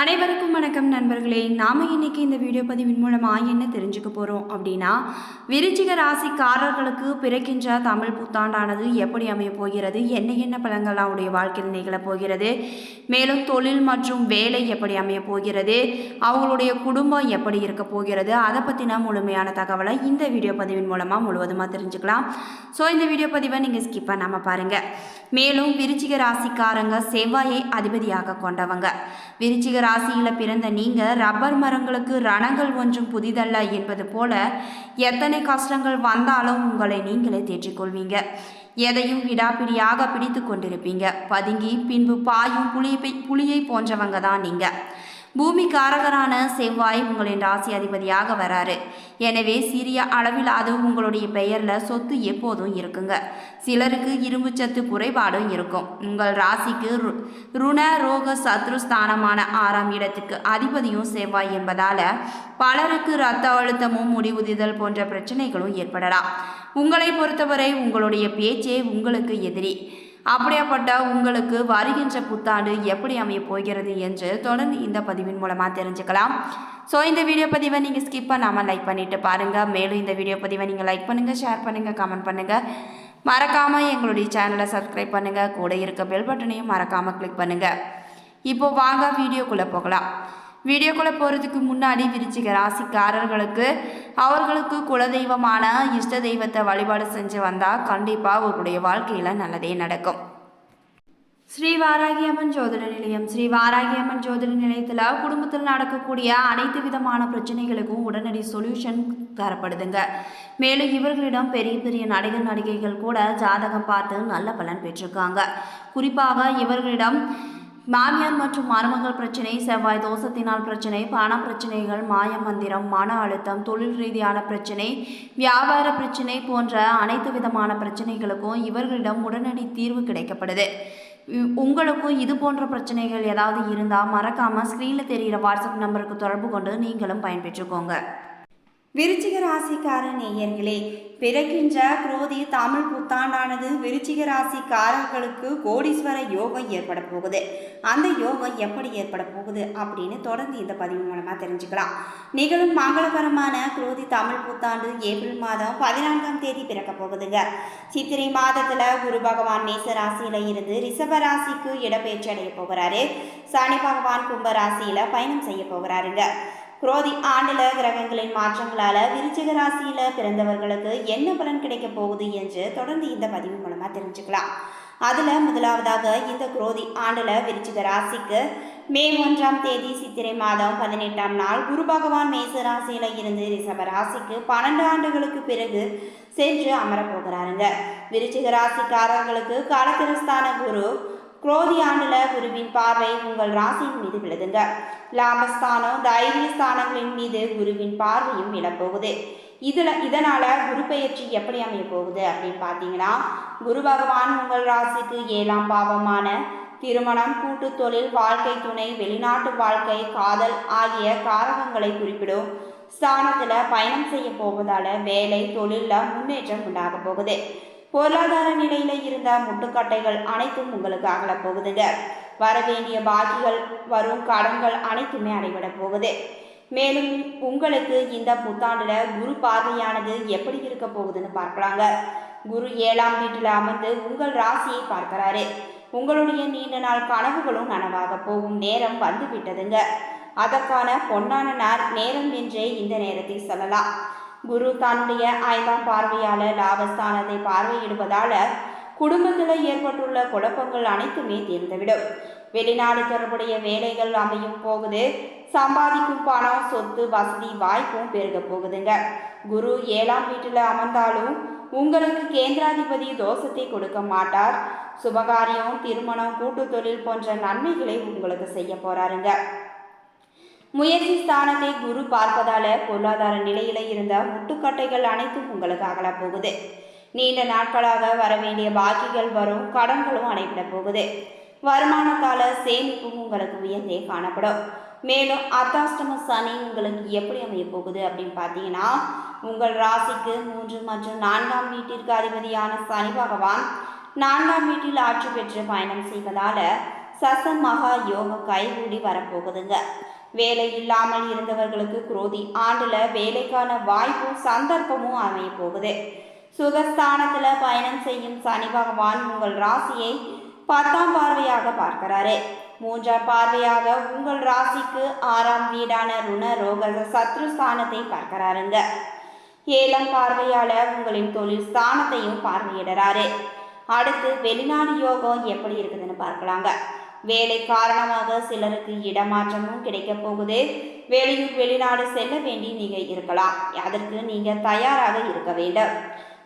அனைவருக்கும் வணக்கம் நண்பர்களே. நாம் இன்னைக்கு இந்த வீடியோ பதிவின் மூலமாக என்ன தெரிஞ்சுக்க போகிறோம் அப்படின்னா, விருச்சிக ராசிக்காரர்களுக்கு பிறக்கின்ற தமிழ் புத்தாண்டானது எப்படி அமைய போகிறது, என்ன என்ன பலன்கள் அவருடைய வாழ்க்கையில் நிகழப் போகிறது, மேலும் தொழில் மற்றும் வேலை எப்படி அமைய போகிறது, அவங்களுடைய குடும்பம் எப்படி இருக்க போகிறது, அதை பற்றின முழுமையான தகவலை இந்த வீடியோ பதிவின் மூலமாக முழுவதுமாக தெரிஞ்சுக்கலாம். ஸோ இந்த வீடியோ பதிவை நீங்கள் ஸ்கிப் பண்ணாமல் பாருங்கள். மேலும் விருச்சிக ராசிக்காரங்க செவ்வாயை அதிபதியாக கொண்டவங்க. விருச்சிக ராசியில் பிறந்த நீங்கள் ரப்பர் மரங்களுக்கு ரணங்கள் ஒன்றும் புதிதல்ல என்பது போல எத்தனை கஷ்டங்கள் வந்தாலும் உங்களை நீங்களே தேற்றிக்கொள்வீங்க. எதையும் விடாப்பிடியாக பிடித்து கொண்டிருப்பீங்க. பதுங்கி பின்பு பாயும் புலியை போன்றவங்க தான் நீங்கள். பூமி காரகரான செவ்வாய் உங்களின் ராசி அதிபதியாக வராரு. எனவே சிறிய அளவில் அது உங்களுடைய பெயரில் சொத்து எப்போதும் இருக்குங்க. சிலருக்கு இரும்பு சத்து குறைபாடும் இருக்கும். உங்கள் ராசிக்கு ருண ரோக சத்ரு ஸ்தானமான 6ஆம் இடத்துக்கு அதிபதியும் செவ்வாய் என்பதால் பலருக்கு இரத்த அழுத்தமும் முடிவுதிதல் போன்ற பிரச்சனைகளும் ஏற்படலாம். உங்களை பொறுத்தவரை உங்களுடைய பேச்சே உங்களுக்கு எதிரி. அப்படியாப்பட்ட உங்களுக்கு வருகின்ற புத்தாண்டு எப்படி அமைய போகிறது என்று தொடர்ந்து இந்த பதிவின் மூலமாக தெரிஞ்சுக்கலாம். ஸோ இந்த வீடியோ பதிவை நீங்கள் ஸ்கிப் பண்ணாமல் லைக் பண்ணிவிட்டு பாருங்கள். மேலும் இந்த வீடியோ பதிவை நீங்கள் லைக் பண்ணுங்கள், ஷேர் பண்ணுங்கள், கமெண்ட் பண்ணுங்கள். மறக்காமல் எங்களுடைய சேனலை சப்ஸ்கிரைப் பண்ணுங்கள். கூட இருக்க பெல் பட்டனையும் மறக்காமல் கிளிக் பண்ணுங்கள். இப்போ வாங்க வீடியோக்குள்ளே போகலாம். வீடியோக்குள்ளே போகிறதுக்கு முன்னாடி விருச்சிக ராசிக்காரர்களுக்கு அவர்களுக்கு குலதெய்வமான இஷ்ட தெய்வத்தை வழிபாடு செஞ்சு வந்தால் கண்டிப்பாக அவர்களுடைய வாழ்க்கையில் நல்லதே நடக்கும். ஸ்ரீ வாராகியம்மன் ஜோதிட நிலையம். ஸ்ரீ வாராகியம்மன் ஜோதிட நிலையத்தில் குடும்பத்தில் நடக்கக்கூடிய அனைத்து விதமான பிரச்சனைகளுக்கும் உடனடி சொல்யூஷன் தரப்படுதுங்க. மேலும் இவர்களிடம் பெரிய பெரிய நடிகர்கள் கூட ஜாதகம் பார்த்து நல்ல பலன் பெற்றிருக்காங்க. குறிப்பாக இவர்களிடம் மாமியார் மற்றும் மருமகள் பிரச்சனை, செவ்வாய் தோஷத்தினால் பிரச்சனை, பண பிரச்சனைகள், மாய மந்திரம், மன அழுத்தம், தொழில் ரீதியான பிரச்சனை, வியாபார பிரச்சனை போன்ற அனைத்து விதமான பிரச்சனைகளுக்கும் இவர்களிடம் உடனடி தீர்வு கிடைக்கப்படுது. உங்களுக்கும் இது போன்ற பிரச்சனைகள் ஏதாவது இருந்தால் மறக்காமல் ஸ்க்ரீனில் தெரிகிற வாட்ஸ்அப் நம்பருக்கு தொடர்பு கொண்டு நீங்களும் பயன்பெற்றுக்கோங்க. விருச்சிக ராசிக்கார நேயர்களே, பிறக்கின்ற குரோதி தமிழ் புத்தாண்டானது விருச்சிக ராசிக்காரர்களுக்கு கோடீஸ்வர யோகம் ஏற்பட போகுது. அந்த யோகம் எப்படி ஏற்பட போகுது அப்படின்னு தொடர்ந்து இந்த பதிவு மூலமாக தெரிஞ்சுக்கலாம். நிகழும் மங்களகரமான குரோதி தமிழ் புத்தாண்டு ஏப்ரல் மாதம் 14ஆம் தேதி பிறக்க போகுதுங்க. சித்திரை மாதத்தில் குரு பகவான் மேச ராசியில் இருந்து ரிஷப ராசிக்கு இடப்பெயர்ச்சி அடைய போகிறாரு. சனி பகவான் கும்ப ராசியில் பயணம் செய்ய போகிறாருங்க. குரோதி ஆண்டில் கிரகங்களின் மாற்றங்களால் விருச்சிக ராசியில் பிறந்தவர்களுக்கு என்ன பலன் கிடைக்க போகுது என்று தொடர்ந்து இந்த பதிவு மூலமாக தெரிஞ்சுக்கலாம். அதில் முதலாவதாக இந்த குரோதி ஆண்டில் விருச்சிக ராசிக்கு மே 1ஆம் தேதி சித்திரை மாதம் 18ஆம் நாள் குரு பகவான் மேச ராசியில் இருந்து ரிஷப ராசிக்கு 12 ஆண்டுகளுக்கு பிறகு சென்று அமரப்போகிறாருங்க. விருச்சிக ராசிக்காரர்களுக்கு காலத்திரஸ்தான குரு குரோதி ஆண்டில் குருவின் பார்வை உங்கள் ராசியின் மீது விழுதுங்க. லாபஸ்தானம், தைரிய ஸ்தானங்களின் மீது குருவின் பார்வையும் விழப்போகுது. இதனால குரு பெயர்ச்சி எப்படி அமைய போகுது அப்படின்னு பார்த்தீங்கன்னா, குரு பகவான் உங்கள் ராசிக்கு 7ஆம் பாவமான திருமணம், கூட்டு தொழில், வாழ்க்கை துணை, வெளிநாட்டு வாழ்க்கை, காதல் ஆகிய காரகங்களை குறிப்பிடும் ஸ்தானத்தில் பயணம் செய்ய போவதால் வேலை தொழிலில் முன்னேற்றம் உண்டாக போகுது. பொருளாதார நிலையில இருந்த முட்டுக்கட்டைகள் அனைத்தும் உங்களுக்கு அகல போகுதுங்க. வரவேண்டிய பாக்கிகள் வரும் கடன்கள் அனைத்துமே அடைபட போகுது. மேலும் உங்களுக்கு இந்த புத்தாண்டுல குரு பார்வையானது எப்படி இருக்க போகுதுன்னு பார்க்கலாங்க. குரு 7ஆம் வீட்டில் அமர்ந்து உங்கள் ராசியை பார்க்கிறாரு. உங்களுடைய நீண்ட நாள் கனவுகளும் நனவாக போகும் நேரம் வந்து விட்டதுங்க. அதற்கான பொன்னான நேரம் என்றே இந்த நேரத்தை சொல்லலாம். குரு தன்னுடைய 5ஆம் பார்வையாளர் லாபஸ்தானத்தை பார்வையிடுவதால குடும்பத்தில் ஏற்பட்டுள்ள குழப்பங்கள் அனைத்துமே தீர்ந்துவிடும். வெளிநாடு தொடர்புடைய வேலைகள் அமையும் போகுது. சம்பாதிக்கும் பணம், சொத்து, வசதி வாய்ப்பும் பெருக போகுதுங்க. குரு 7ஆம் வீட்டில் அமர்ந்தாலும் உங்களுக்கு கேந்திராதிபதி தோஷத்தை கொடுக்க மாட்டார். சுபகாரியம், திருமணம், கூட்டு தொழில் போன்ற நன்மைகளை உங்களுக்கு செய்ய போறாருங்க. முயற்சி ஸ்தானத்தை குரு பார்ப்பதால பொருளாதார நிலையில இருந்த முட்டுக்கட்டைகள் அனைத்தும் உங்களுக்கு அகல போகுது. நீண்ட நாட்களாக வரவேண்டிய பாக்கிகள் வரும், கடன்களும் அடைபட போகுது. வருமானத்தால சேமிப்பும் உங்களுக்கு உயர்ந்தே காணப்படும். மேலும் அர்த்தாஷ்டம சனி உங்களுக்கு எப்படி அமைய போகுது அப்படின்னு பார்த்தீங்கன்னா, உங்கள் ராசிக்கு 3 மற்றும் 4ஆம் வீட்டிற்கு அதிபதியான சனி பகவான் 4ஆம் வீட்டில் ஆட்சி பெற்று பயணம் செய்வதால சசமகா யோகம் கைகூடி வரப்போகுதுங்க. வேலை இல்லாமல் இருந்தவர்களுக்கு குரோதி ஆண்டுல வேலைக்கான வாய்ப்பும் சந்தர்ப்பமும் அமைய போகுது. சுகஸ்தானத்துல பயணம் செய்யும் சனி பகவான் உங்கள் ராசியை 10ஆம் பார்வையாக பார்க்கிறாரு. 3ஆம் பார்வையாக உங்கள் ராசிக்கு 6ஆம் வீடான ருண ரோக சத்ருஸ்தானத்தை பார்க்கிறாருங்க. 7ஆம் பார்வையால உங்களின் தொழில் ஸ்தானத்தையும் பார்வையிடுறாரு. அடுத்து வெளிநாடு யோகம் எப்படி இருக்குதுன்னு பார்க்கலாங்க. வேலை காரணமாக சிலருக்கு இடமாற்றமும் கிடைக்க போகுது. வெளியூர் வெளிநாடு செல்ல வேண்டி நீங்க இருக்கலாம். அதற்கு நீங்க தயாராக இருக்க வேண்டும்.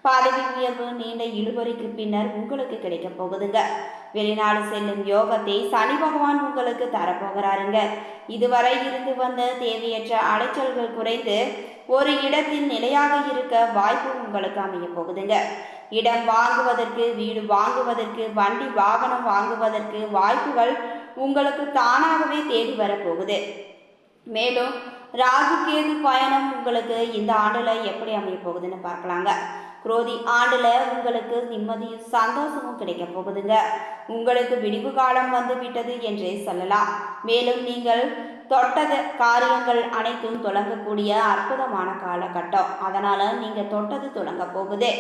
பதவி உயர்வு நீண்ட இழுபறிக்கு பின்னர் உங்களுக்கு கிடைக்க போகுதுங்க. வெளிநாடு செல்லும் யோகத்தை சனி பகவான் உங்களுக்கு தரப்போகிறாருங்க. இதுவரை இருந்து வந்த தேவையற்ற அலைச்சல்கள் குறைந்து ஒரு இடத்தில் நிலையாக இருக்க வாய்ப்பு உங்களுக்கு அமைய போகுதுங்க. இடம் வாங்குவதற்கு, வீடு வாங்குவதற்கு, வண்டி வாகனம் வாங்குவதற்கு வாய்ப்புகள் உங்களுக்கு தானாகவே தேடி வரப்போகுது. மேலும் ராகு கேது பயணம் உங்களுக்கு இந்த ஆண்டுல எப்படி அமைய போகுதுன்னு பார்க்கலாங்க. குரோதி ஆண்டுல உங்களுக்கு நிம்மதியும் சந்தோஷமும் கிடைக்க போகுதுங்க. உங்களுக்கு விடிவு காலம் வந்து விட்டது என்றே சொல்லலாம். மேலும் நீங்கள் தொட்டத காரியங்கள் அனைத்தும் தொடங்கக்கூடிய அற்புதமான காலகட்டம். அதனால நீங்க தொட்டது தொடங்க போகுது.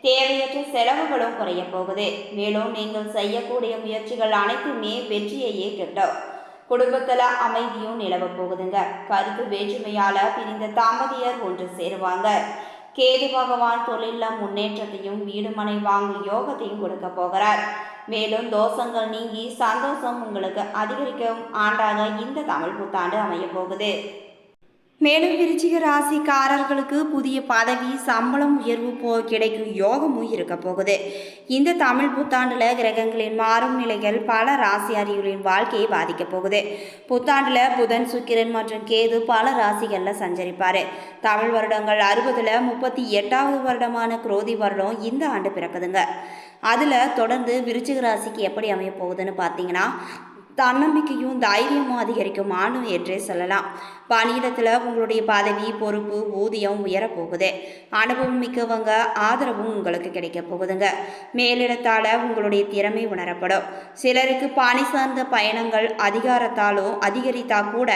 தேவையற்ற செலவுகளும் குறைய போகுது. மேலும் நீங்கள் செய்யக்கூடிய முயற்சிகள் அனைத்துமே வெற்றியையே கிட்டும். குடும்பத்துல அமைதியும் நிலவ போகுதுங்க. கருத்து வேற்றுமையால பிரிந்த தாம்பதியர் ஒன்று சேருவாங்க. கேது பகவான் தொழில முன்னேற்றத்தையும் வீடு மனை வாங்கும் யோகத்தையும் கொடுக்க போகிறார். மேலும் தோஷங்கள் நீங்கி சந்தோஷம் உங்களுக்கு அதிகரிக்கும் ஆண்டாக இந்த தமிழ் புத்தாண்டு அமைய போகுது. மேலும் விருச்சிக ராசிக்காரர்களுக்கு புதிய பதவி சம்பளம் உயர்வு கிடைக்கும் யோகமும் இருக்க போகுது. இந்த தமிழ் புத்தாண்டுல கிரகங்களின் மாறும் நிலைகள் பல ராசியாரிகளின் வாழ்க்கையை பாதிக்க போகுது. புத்தாண்டுல புதன், சுக்கிரன் மற்றும் கேது பல ராசிகளில் சஞ்சரிப்பாரு. தமிழ் வருடங்கள் 60ல் 38வது வருடமான குரோதி வருடம் இந்த ஆண்டு பிறக்குதுங்க. அதில் தொடர்ந்து விருச்சிக ராசிக்கு எப்படி அமைய போகுதுன்னு பார்த்தீங்கன்னா, தன்னம்பிக்கையும் தைரியமும் அதிகரிக்கும் ஆண்டு என்றே சொல்லலாம். பணியிடத்தில் உங்களுடைய பதவி, பொறுப்பு, ஊதியம் உயரப்போகுது. அனுபவம் மிக்கவங்க ஆதரவும் உங்களுக்கு கிடைக்க போகுதுங்க. மேலிடத்தால் உங்களுடைய திறமை உணரப்படும். சிலருக்கு பணி சார்ந்த பயணங்கள் அதிகாரத்தாலும் அதிகரித்தா கூட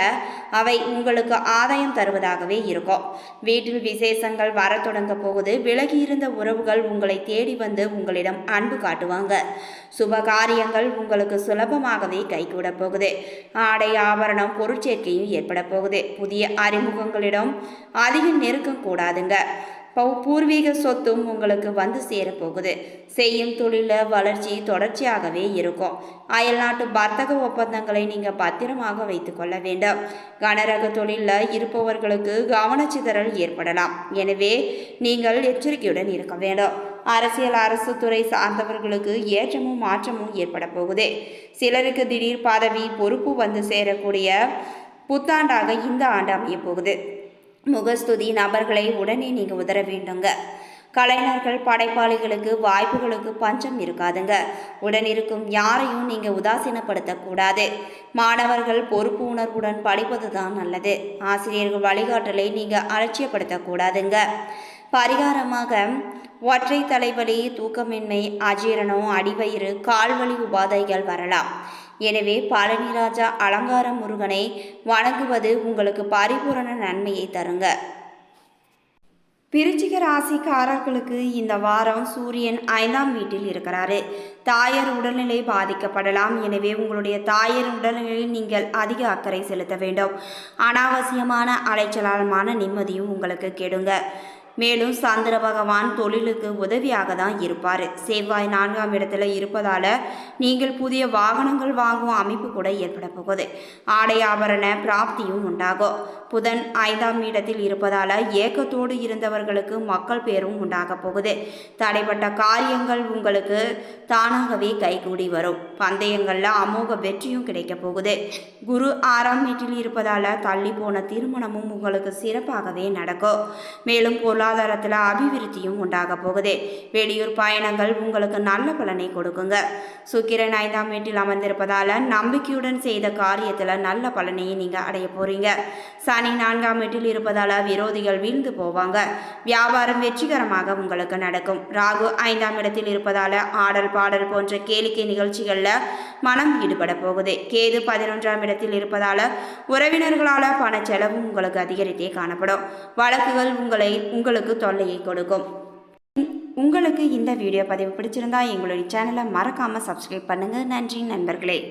அவை உங்களுக்கு ஆதாயம் தருவதாகவே இருக்கும். வீட்டில் விசேஷங்கள் வர தொடங்க போகுது. விலகி இருந்த உறவுகள் உங்களை தேடி வந்து உங்களிடம் அன்பு காட்டுவாங்க. சுப காரியங்கள் உங்களுக்கு சுலபமாகவே கைகூட போகுது. ஆடை ஆபரணம் பொருட்சேர்க்கையும் ஏற்பட போகுது. புதிய அறிமுகங்களிடம் அதிக நெருக்கம் கூடாதுங்க. பூர்வீக சொத்தும் உங்களுக்கு வந்து சேரப்போகுது. செய்யும் தொழில வளர்ச்சி தொடர்ச்சியாகவே இருக்கும். அயல்நாட்டு வர்த்தக ஒப்பந்தங்களை நீங்கள் பத்திரமாக வைத்து கொள்ள வேண்டும். கனரக தொழிலில் இருப்பவர்களுக்கு கவனச்சிதறல் ஏற்படலாம். எனவே நீங்கள் எச்சரிக்கையுடன் இருக்க வேண்டும். அரசியல், அரசு துறை சார்ந்தவர்களுக்கு ஏற்றமும் மாற்றமும் ஏற்பட போகுது. சிலருக்கு திடீர் பதவி, பொறுப்பு வந்து சேரக்கூடிய புத்தாண்டாக இந்த ஆண்டு அமைய போகுது. முகஸ்துதி நபர்களை உடனே நீங்கள் உதற வேண்டுங்க. கலைஞர்கள், படைப்பாளிகளுக்கு வாய்ப்புகளுக்கு பஞ்சம் இருக்காதுங்க. உடன் இருக்கும் யாரையும் நீங்கள் உதாசீனப்படுத்தக்கூடாது. மாணவர்கள் பொறுப்பு உணர்வுடன் படிப்பது தான் நல்லது. ஆசிரியர்கள் வழிகாட்டலை நீங்கள் அலட்சியப்படுத்தக்கூடாதுங்க. பரிகாரமாக ஒற்றை தலைவலி, தூக்கமின்மை, அஜீரணம், அடிவயிறு, கால்வலி உபாதைகள் வரலாம். எனவே பழனிராஜா அலங்கார முருகனை வணங்குவது உங்களுக்கு பரிபூரண நன்மையை தருங்க. விருச்சிக ராசிக்காரர்களுக்கு இந்த வாரம் சூரியன் 5ஆம் வீட்டில் இருக்கிறாரு. தாயார் உடல்நிலை பாதிக்கப்படலாம். எனவே உங்களுடைய தாயார் உடல்நிலையில் நீங்கள் அதிக அக்கறை செலுத்த வேண்டும். அனாவசியமான அலைச்சலால் மன நிம்மதியும் உங்களுக்கு கெடுங்க. மேலும் சந்திர பகவான் தொழிலுக்கு உதவியாக தான் இருப்பார். செவ்வாய் 4ஆம் இடத்துல இருப்பதால் நீங்கள் புதிய வாகனங்கள் வாங்கும் அமைப்பு கூட ஏற்பட போகுது. ஆடை ஆபரண பிராப்தியும் உண்டாகும். புதன் 5ஆம் இடத்தில் இருப்பதால் ஏக்கத்தோடு இருந்தவர்களுக்கு மக்கள் பேரும் உண்டாக போகுது. தடைப்பட்ட காரியங்கள் உங்களுக்கு தானாகவே கைகூடி வரும். பந்தயங்களில் அமோக வெற்றியும் கிடைக்க போகுது. குரு 6ஆம் வீட்டில் இருப்பதால் தள்ளி போன திருமணமும் உங்களுக்கு சிறப்பாகவே நடக்கும். மேலும் பொருளாதாரத்தில் அபிவிருத்தியும் உண்டாக போகுது. வெளியூர் பயணங்கள் உங்களுக்கு நல்ல பலனை கொடுக்குங்க. சுக்கிரன் 5ஆம் வீட்டில் அமர்ந்திருப்பதால் நம்பிக்கையுடன் செய்த காரியத்தில் நல்ல பலனையும் நீங்கள் அடைய போறீங்க. சனி சனி 4ஆம் வீட்டில் இருப்பதால் விரோதிகள் வீழ்ந்து போவாங்க. வியாபாரம் வெற்றிகரமாக உங்களுக்கு நடக்கும். ராகு 5ஆம் இடத்தில் இருப்பதால் ஆடல் பாடல் போன்ற கேளிக்கை நிகழ்ச்சிகளில் மனம் ஈடுபட போகுது. கேது 11ஆம் இடத்தில் இருப்பதால் உறவினர்களால் பண செலவு உங்களுக்கு அதிகரித்தே காணப்படும். வழக்குகள் உங்களுக்கு தொல்லையை கொடுக்கும். உங்களுக்கு இந்த வீடியோ பதிவு பிடிச்சிருந்தா எங்களுடைய சேனலை மறக்காமல் சப்ஸ்கிரைப் பண்ணுங்கள். நன்றி நண்பர்களே.